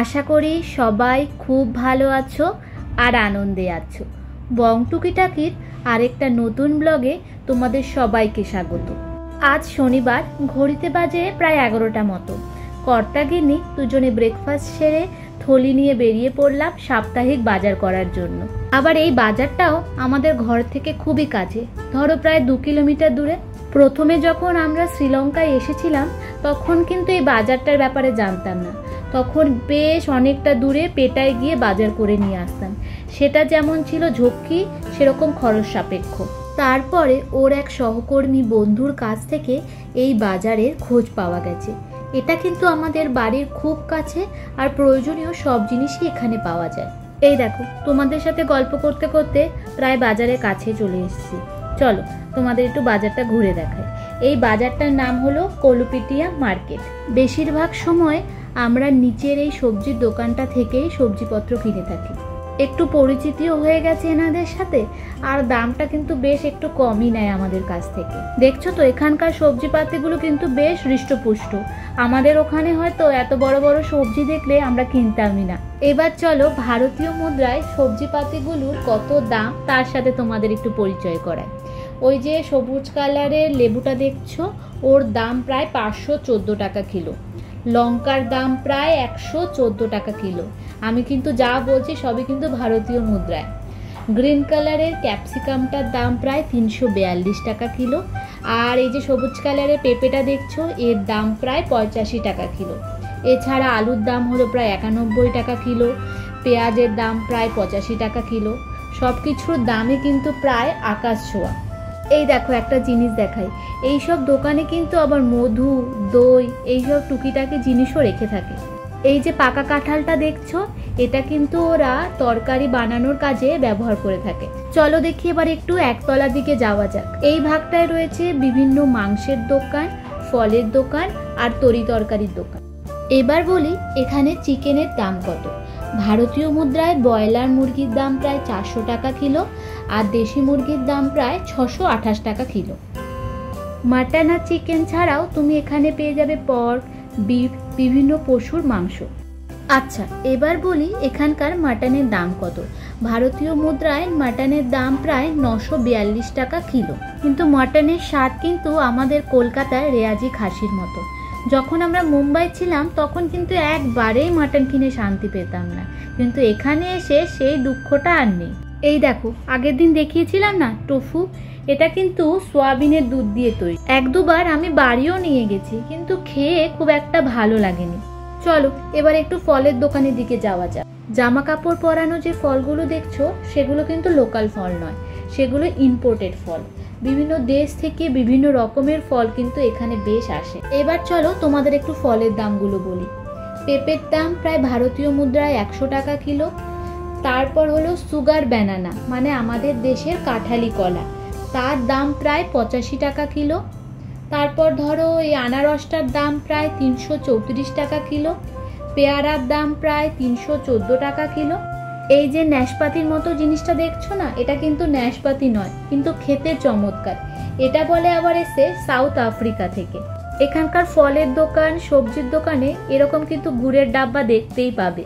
আশা করি সবাই খুব ভালো আছো আর আনন্দে আছো। বং টুকিটাকির আরেকটা নতুন ব্লগে তোমাদের সবাইকে স্বাগত। আজ শনিবার, ঘড়িতে বাজে প্রায় 11টা মতো। কর্তাগিন্নি দুজনে ব্রেকফাস্ট সেরে থলি নিয়ে বেরিয়ে পড়লাম সাপ্তাহিক বাজার করার জন্য। আবার এই বাজারটাও আমাদের ঘর থেকে খুবই কাছে, ধরো প্রায় 2 কিলোমিটার দূরে। প্রথমে যখন আমরা শ্রীলঙ্কায় এসেছিলাম তখন কিন্তু এই বাজারটার ব্যাপারে জানতাম না। তখন বেশ অনেকটা দূরে পেটায় গিয়ে বাজার করে নিয়ে আসতাম। সেটা যেমন ছিল ঝক্কি, সেরকম খরচ সাপেক্ষ। তারপরে ওর এক সহকর্মী বন্ধুর কাছ থেকে এই বাজারের খোঁজ পাওয়া গেছে। এটা কিন্তু আমাদের বাড়ির খুব কাছে আর প্রয়োজনীয় সব জিনিসই এখানে পাওয়া যায়। এই দেখো, তোমাদের সাথে গল্প করতে করতে প্রায় বাজারের কাছে চলে এসেছি। চলো তোমাদের একটু বাজারটা ঘুরে দেখাই। এই বাজারটার নাম হলো কলুপিটিয়া মার্কেট। বেশিরভাগ সময় আমরা নিচের এই সবজির দোকানটা থেকেই সবজিপত্র কিনে থাকি। একটু পরিচিতিও হয়ে গেছে এনাদের সাথে, আর দামটা কিন্তু বেশ একটু কমই নেয় আমাদের কাছ থেকে। দেখছো তো এখানকার সবজিপাতিগুলো কিন্তু বেশ হৃষ্টপুষ্ট। আমাদের ওখানে হয়তো এত বড় বড় সবজি দেখলে আমরা কিনতামই না। এবার চলো ভারতীয় মুদ্রায় সবজিপাতিগুলোর কত দাম তার সাথে তোমাদের একটু পরিচয় করাই। ওই যে সবুজ কালারের লেবুটা দেখছো, ওর দাম প্রায় 514 টাকা কিলো। লঙ্কার দাম প্রায় 114 টাকা কিলো। আমি কিন্তু যা বলছি সবই কিন্তু ভারতীয় মুদ্রায়। গ্রিন কালারের ক্যাপসিকামটার দাম প্রায় 342 টাকা কিলো। আর এই যে সবুজ কালারের পেঁপেটা দেখছো, এর দাম প্রায় 85 টাকা কিলো। এছাড়া আলুর দাম হলো প্রায় 91 টাকা কিলো। পেঁয়াজের দাম প্রায় 85 টাকা কিলো। সব কিছুর দামই কিন্তু প্রায় আকাশ ছোঁয়া। এই দেখো একটা জিনিস দেখাই, এইসব দোকানে কিন্তু আবার মধু, দই, এইসব টুকিটাকি জিনিসও রেখে থাকে। এই যে পাকা কাঁঠালটা দেখছো, এটা কিন্তু ওরা তরকারি বানানোর কাজে ব্যবহার করে থাকে। চলো দেখি এবার একটু একতলার দিকে যাওয়া যাক। এই ভাগটায় রয়েছে বিভিন্ন মাংসের দোকান, ফলের দোকান আর তরি তরকারির দোকান। এবার বলি এখানে চিকেনের দাম কত। ভারতীয় মুদ্রায় ব্রয়লার মুরগির দাম প্রায় 400 টাকা কিলো আর দেশি মুরগির দাম প্রায় 628 টাকা কিলো। মাটন আর চিকেন ছাড়াও তুমি এখানে পেয়ে যাবে পর্ক, বিফ, বিভিন্ন পশুর মাংস। আচ্ছা এবার বলি এখানকার মাটনের দাম কত। ভারতীয় মুদ্রায় মাটনের দাম প্রায় 942 টাকা কিলো। কিন্তু মাটনের স্বাদ কিন্তু আমাদের কলকাতার রেয়াজি খাসির মতো। যখন আমরা মুম্বাই ছিলাম তখন কিন্তু একবারেই মাটন কিনে শান্তি পেতাম না, কিন্তু এখানে এসে সেই দুঃখটা আর নেই। এই দেখো আগের দিন দেখিয়েছিলাম না টোফু, এটা কিন্তু সোয়াবিনের দুধ দিয়ে তৈরি। 1-2বার আমি বাড়িও নিয়ে গেছি, কিন্তু খেয়ে খুব একটা ভালো লাগেনি। চলো এবার একটু ফলের দোকানের দিকে যাওয়া যাক। জামা কাপড় পরানো যে ফলগুলো দেখছো সেগুলো কিন্তু লোকাল ফল নয়, সেগুলো ইম্পোর্টেড ফল। বিভিন্ন দেশ থেকে বিভিন্ন রকমের ফল কিন্তু এখানে বেশ আসে। এবার চলো তোমাদের একটু ফলের দামগুলো বলি। পেঁপের দাম প্রায় ভারতীয় মুদ্রায় 100 টাকা কিলো। তারপর হলো সুগার ব্যানানা, মানে আমাদের দেশের কাঁঠালি কলা, তার দাম প্রায় 85 টাকা কিলো। তারপর ধরো এই আনারসটার দাম প্রায় 334 টাকা কিলো। পেয়ারার দাম প্রায় 314 টাকা কিলো। এই যে ন্যাশপাতির মতো জিনিসটা দেখছো না, এটা কিন্তু ন্যাশপাতি নয়, কিন্তু খেতে চমৎকার। এটা বলে আবার এসে সাউথ আফ্রিকা থেকে। এখানকার ফলের দোকান, সবজির দোকানে এরকম কিন্তু গুড়ের ডাব্বা দেখতেই পাবে।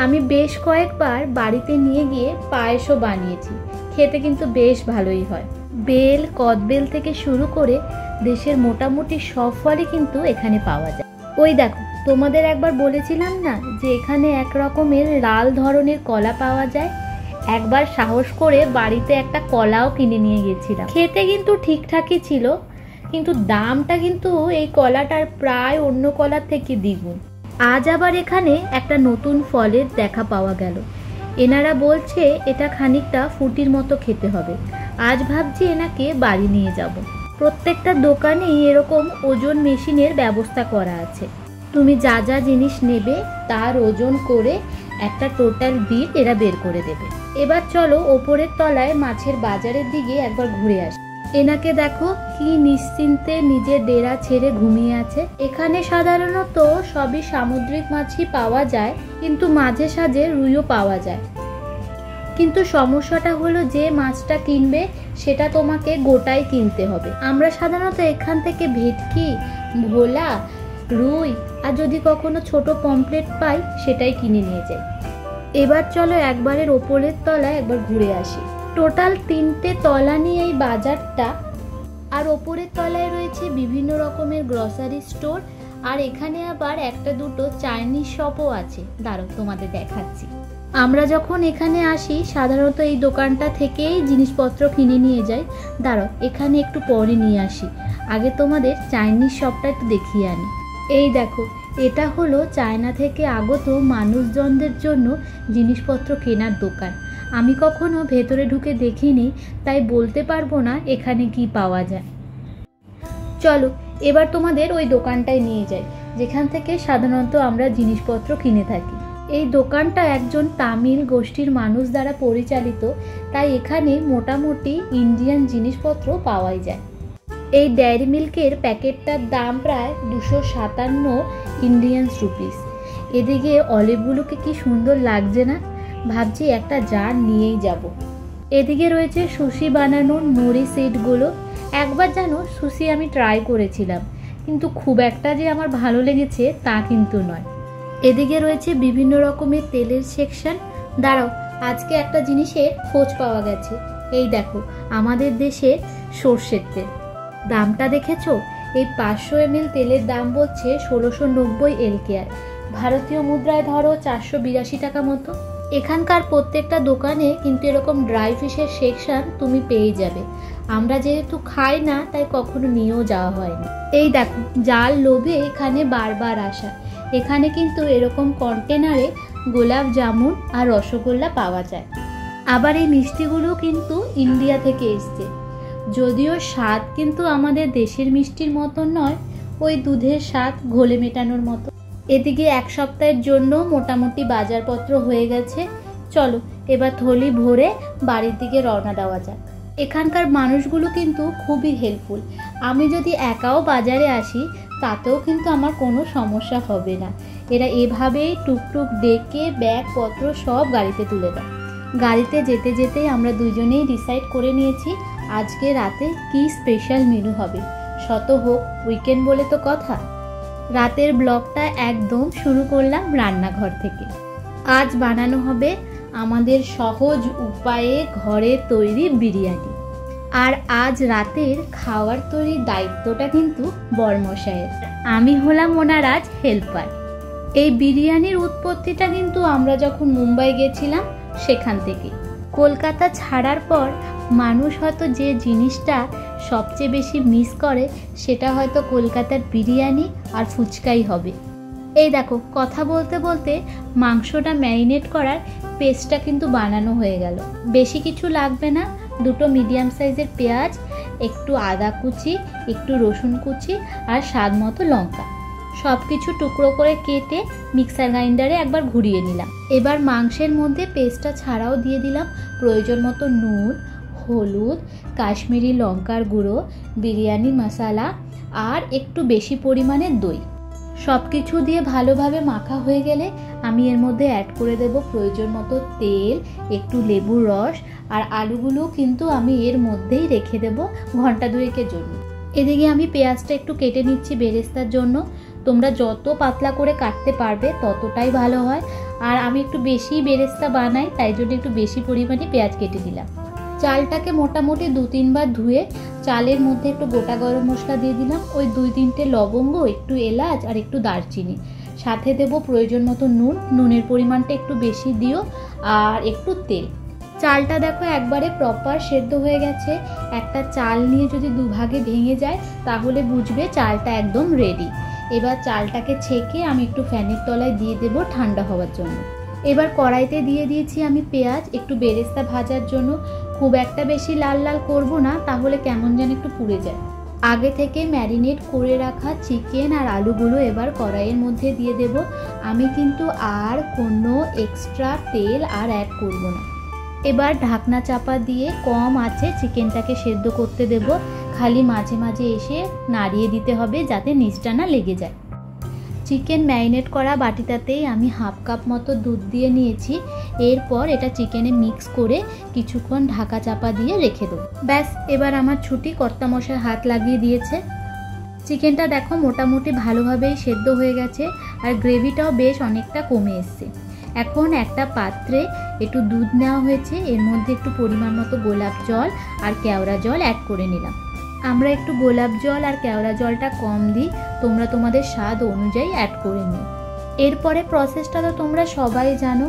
আমি বেশ কয়েকবার বাড়িতে নিয়ে গিয়ে পায়েসও বানিয়েছি, খেতে কিন্তু বেশ ভালোই হয়। বেল, কদবেল থেকে শুরু করে দেশের মোটামুটি সব ফলই কিন্তু এখানে পাওয়া যায়। ওই দেখো তোমাদের একবার বলেছিলাম না যে এখানে এক রকমের লাল ধরনের কলা পাওয়া যায়। একবার সাহস করে বাড়িতে একটা কলাও কিনে নিয়ে গেছিলাম। খেতে কিন্তু ঠিকঠাকই ছিল, কিন্তু দামটা কিন্তু এই কলাটার প্রায় অন্য কলার থেকে দ্বিগুণ। আজ আবার এখানে একটা নতুন ফলের দেখা পাওয়া গেল। এনারা বলছে এটা খানিকটা ফুটির মতো খেতে হবে। আজ ভাবছি এনাকে বাড়ি নিয়ে যাব। প্রত্যেকটা দোকানেই এরকম ওজন মেশিনের ব্যবস্থা করা আছে। তুমি যা যা জিনিস নেবে তার ওজন করে একটা টোটাল বিল এরা বের করে দেবে। এবার চলো ওপরের তলায় মাছের বাজারের দিকে একবার ঘুরে আসি। এনাকে দেখো কি নিশ্চিন্তে নিজের ডেরা ছেড়ে ঘুমিয়ে আছে। এখানে সাধারণত সবই সামুদ্রিক মাছই পাওয়া যায়, কিন্তু মাঝে সাঝে রুইও পাওয়া যায়। কিন্তু সমস্যাটা হলো যে মাছটা কিনবে সেটা তোমাকে গোটাই কিনতে হবে। আমরা সাধারণত এখান থেকে ভেটকি, ভোলা, রুই আর যদি কখনো ছোট পমফ্রেট পাই সেটাই কিনে নিয়ে যাই। এবার চলো একবারের ওপরের তলায় একবার ঘুরে আসি। টোটাল 3টে তলা নিয়ে এই বাজারটা, আর ওপরের তলায় রয়েছে বিভিন্ন রকমের গ্রসারি স্টোর, আর এখানে আবার একটা দুটো চাইনিজ শপও আছে। দাঁড়াও তোমাদের দেখাচ্ছি। আমরা যখন এখানে আসি সাধারণত এই দোকানটা থেকেই জিনিসপত্র কিনে নিয়ে যাই। দাঁড়াও এখানে একটু পরে নিয়ে আসি, আগে তোমাদের চাইনিজ শপটা একটু দেখিয়ে আনি। এই দেখো, এটা হলো চায়না থেকে আগত মানুষজনদের জন্য জিনিসপত্র কেনার দোকান। আমি কখনো ভেতরে ঢুকে দেখিনি, তাই বলতে পারবো না এখানে কি পাওয়া যায়। চলো এবার তোমাদের ওই দোকানটায় নিয়ে যাই যেখান থেকে সাধারণত আমরা জিনিসপত্র কিনে থাকি। এই দোকানটা একজন তামিল গোষ্ঠীর মানুষ দ্বারা পরিচালিত, তাই এখানে মোটামুটি ইন্ডিয়ান জিনিসপত্র পাওয়াই যায়। এই ডেয়ারি মিল্কের প্যাকেটটার দাম প্রায় 257 ইন্ডিয়ান রুপিস। এদিকে অলিভগুলোকে কি সুন্দর লাগছে না, ভাবছি একটা জার নিয়েই যাব। এদিকে রয়েছে সুশি বানানোর নড়ি সেটগুলো। একবার জানো সুশি আমি ট্রাই করেছিলাম, কিন্তু খুব একটা যে আমার ভালো লেগেছে তা কিন্তু নয়। এদিকে রয়েছে বিভিন্ন রকমের তেলের সেকশন। দাঁড়াও, আজকে একটা জিনিসের খোঁজ পাওয়া গেছে। এই দেখো, আমাদের দেশে সর্ষের তেল। দামটা দেখেছো? এই 500 ml তেলের দাম বলছে 1690 LKR, ভারতীয় মুদ্রায় ধরো 482 টাকা মতো। এখানকার প্রত্যেকটা দোকানে কিন্তু এরকম ড্রাই ফিশের সেকশন তুমি পেয়ে যাবে। আমরা যেহেতু খাই না তাই কখনো নিয়েও যাওয়া হয়নি। এই দেখো, জাল লোভে এখানে বারবার আসা। এখানে কিন্তু এরকম কন্টেনারে গোলাপ জামুন আর রসগোল্লা পাওয়া যায়। আবার এই মিষ্টিগুলো কিন্তু ইন্ডিয়া থেকে এসছে, যদিও স্বাদ কিন্তু আমাদের দেশের মিষ্টির মতন নয়, ওই দুধের স্বাদ ঘোলে মেটানোর মতো। এদিকে এক সপ্তাহের জন্য মোটামুটি বাজারপত্র হয়ে গেছে। চলো এবার থলি ভরে বাড়ির দিকে রওনা দেওয়া যাক। এখানকার মানুষগুলো কিন্তু খুবই হেল্পফুল। আমি যদি একাও বাজারে আসি তাতেও কিন্তু আমার কোনো সমস্যা হবে না। এরা এভাবেই টুকটুক ডেকে ব্যাগপত্র সব গাড়িতে তুলে দেয়। গাড়িতে যেতে যেতেই আমরা দুজনেই ডিসাইড করে নিয়েছি আজকে রাতে কি স্পেশাল মেনু হবে। শত হোক উইকেন্ড বলে তো কথা। রাতের ব্লগটা একদম শুরু করলাম রান্নাঘর থেকে। আজ বানানো হবে আমাদের সহজ উপায়ে ঘরে তৈরি বিরিয়ানি। আর আজ রাতের খাওয়ার তৈরির দায়িত্বটা কিন্তু বরমশাইয়ের, আমি হলাম ওনার আজ হেল্পার। এই বিরিয়ানির উৎপত্তিটা কিন্তু আমরা যখন মুম্বাই গেছিলাম সেখান থেকে। কলকাতা ছাড়ার পর মানুষ হয়তো যে জিনিসটা সবচেয়ে বেশি মিস করে সেটা হয়তো কলকাতার বিরিয়ানি আর ফুচকাই হবে। এই দেখো, কথা বলতে বলতে মাংসটা ম্যারিনেট করার পেস্টটা কিন্তু বানানো হয়ে গেল। বেশি কিছু লাগবে না, দুটো মিডিয়াম সাইজের পেঁয়াজ, একটু আদা কুচি, একটু রসুন কুচি আর স্বাদ মতো লঙ্কা, সব কিছু টুকরো করে কেটে মিক্সার গ্রাইন্ডারে একবার ঘুরিয়ে নিলাম। এবার মাংসের মধ্যে পেস্টটা ছাড়াও দিয়ে দিলাম প্রয়োজন মতো নুন, হলুদ, কাশ্মীরি লঙ্কার গুঁড়ো, বিরিয়ানি মশলা আর একটু বেশি পরিমাণে দই। সব কিছু দিয়ে ভালোভাবে মাখা হয়ে গেলে আমি এর মধ্যে অ্যাড করে দেব প্রয়োজন মতো তেল, একটু লেবুর রস, আর আলুগুলো কিন্তু আমি এর মধ্যেই রেখে দেব ঘন্টা দুয়েকের জন্য। এদিকে আমি পেঁয়াজটা একটু কেটে নিচ্ছি বেরেস্তার জন্য। তোমরা যত পাতলা করে কাটতে পারবে ততটাই ভালো হয়, আর আমি একটু বেশি বেরেস্তা বানাই তাই জন্য একটু বেশি পরিমাণে পেঁয়াজ কেটে দিলাম। চালটাকে মোটামুটি 2-3 বার ধুয়ে চালের মধ্যে একটু গোটা গরম মশলা দিয়ে দিলাম, ওই 2-3টে লবঙ্গ, একটু এলাচ আর একটু দারচিনি, সাথে দেব প্রয়োজন মতো নুন, নুনের পরিমাণটা একটু বেশি দিও, আর একটু তেল। চালটা দেখো একবারে প্রপার সেদ্ধ হয়ে গেছে। একটা চাল নিয়ে যদি দুভাগে ভেঙে যায় তাহলে বুঝবে চালটা একদম রেডি। এবার চালটাকে ছেঁকে আমি একটু ফ্যানের তলায় দিয়ে দেব ঠান্ডা হওয়ার জন্য। এবার কড়াইতে দিয়ে দিয়েছি আমি পেঁয়াজ, একটু বেরেস্তা ভাজার জন্য। খুব একটা বেশি লাল লাল করব না, তাহলে কেমন যেন একটু পুড়ে যায়। আগে থেকে ম্যারিনেট করে রাখা চিকেন আর আলুগুলো এবার কড়াইয়ের মধ্যে দিয়ে দেব। আমি কিন্তু আর কোনো এক্সট্রা তেল আর অ্যাড করব না। এবার ঢাকনা চাপা দিয়ে কম আঁচে চিকেনটাকে সেদ্ধ করতে দেব। খালি মাঝে মাঝে এসে নাড়িয়ে দিতে হবে যাতে নিচটা না লেগে যায়। চিকেন ম্যারিনেট করা বাটিটাতেই আমি 1/2 কাপ মতো দুধ দিয়ে নিয়েছি। এরপর এটা চিকেনে মিক্স করে কিছুক্ষণ ঢাকা চাপা দিয়ে রেখে দেবো। ব্যাস, এবার আমার ছুটি, কর্তামশাই হাত লাগিয়ে দিয়েছে। চিকেনটা দেখো মোটামুটি ভালোভাবেই সেদ্ধ হয়ে গেছে আর গ্রেভিটাও বেশ অনেকটা কমে এসছে। এখন একটা পাত্রে একটু দুধ নেওয়া হয়েছে, এর মধ্যে একটু পরিমাণ মতো গোলাপ জল আর কেওড়া জল অ্যাড করে নিলাম। আমরা একটু গোলাপ জল আর কেওড়া জলটা কম দিই, তোমরা তোমাদের স্বাদ অনুযায়ী অ্যাড করে নিও। এরপরে প্রসেসটা তো তোমরা সবাই জানো,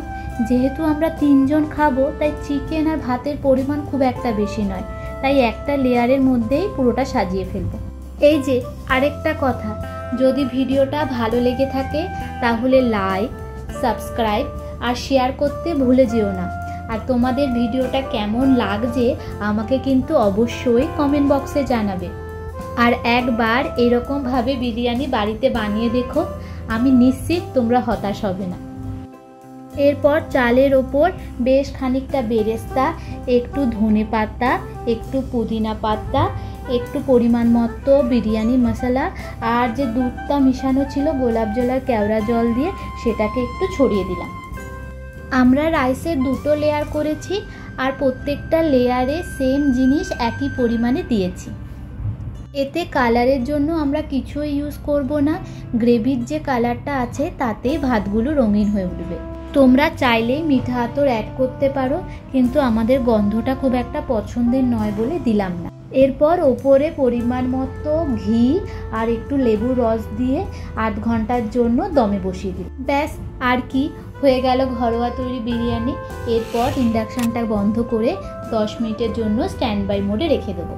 যেহেতু আমরা 3 জন খাবো তাই চিকেন আর ভাতের পরিমাণ খুব একটা বেশি নয়, তাই একটা লেয়ারের মধ্যেই পুরোটা সাজিয়ে ফেলবো। এই যে আরেকটা কথা, যদি ভিডিওটা ভালো লেগে থাকে তাহলে লাইক, সাবস্ক্রাইব আর শেয়ার করতে ভুলে যেও না। আর তোমাদের ভিডিওটা কেমন লাগছে আমাকে কিন্তু অবশ্যই কমেন্ট বক্সে জানাবে। আর একবার এরকমভাবে বিরিয়ানি বাড়িতে বানিয়ে দেখো, আমি নিশ্চিত তোমরা হতাশ হবে না। এরপর চালের ওপর বেশ খানিকটা বেরেস্তা, একটু ধনে পাতা, একটু পুদিনা পাতা, একটু পরিমাণ মতো বিরিয়ানি মশলা আর যে দুধটা মিশানো ছিল গোলাপ জল আর কেওড়া জল দিয়ে সেটাকে একটু ছড়িয়ে দিলাম। আমরা রাইসের 2টো লেয়ার করেছি আর প্রত্যেকটা লেয়ারে সেম জিনিস একই পরিমাণে দিয়েছি। এতে কালারের জন্য আমরা কিছুই ইউজ করব না, গ্রেভির যে কালারটা আছে তাতেই ভাতগুলো রঙিন হয়ে উঠবে। তোমরা চাইলেই মিঠা আতর অ্যাড করতে পারো, কিন্তু আমাদের গন্ধটা খুব একটা পছন্দের নয় বলে দিলাম না। এরপর ওপরে পরিমাণ মতো ঘি আর একটু লেবুর রস দিয়ে 8 ঘন্টার জন্য দমে বসিয়ে দিই। ব্যাস, আর কি, হয়ে গেল ঘরোয়া তৈরি বিরিয়ানি। এরপর ইন্ডাকশানটা বন্ধ করে 10 মিনিটের জন্য স্ট্যান্ড বাই মোডে রেখে দেবো।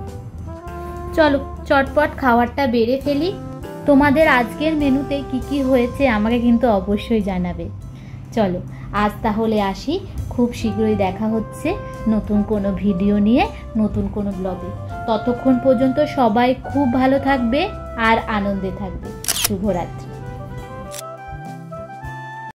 চলো চটপট খাবারটা বেড়ে ফেলি। তোমাদের আজকের মেনুতে কি হয়েছে আমাকে কিন্তু অবশ্যই জানাবে। চলো আজ তাহলে আসি, খুব শীঘ্রই দেখা হচ্ছে নতুন কোনো ভিডিও নিয়ে, নতুন কোনো ব্লগে। ততক্ষণ পর্যন্ত সবাই খুব ভালো থাকবে আর আনন্দে থাকবে। শুভরাত্রি।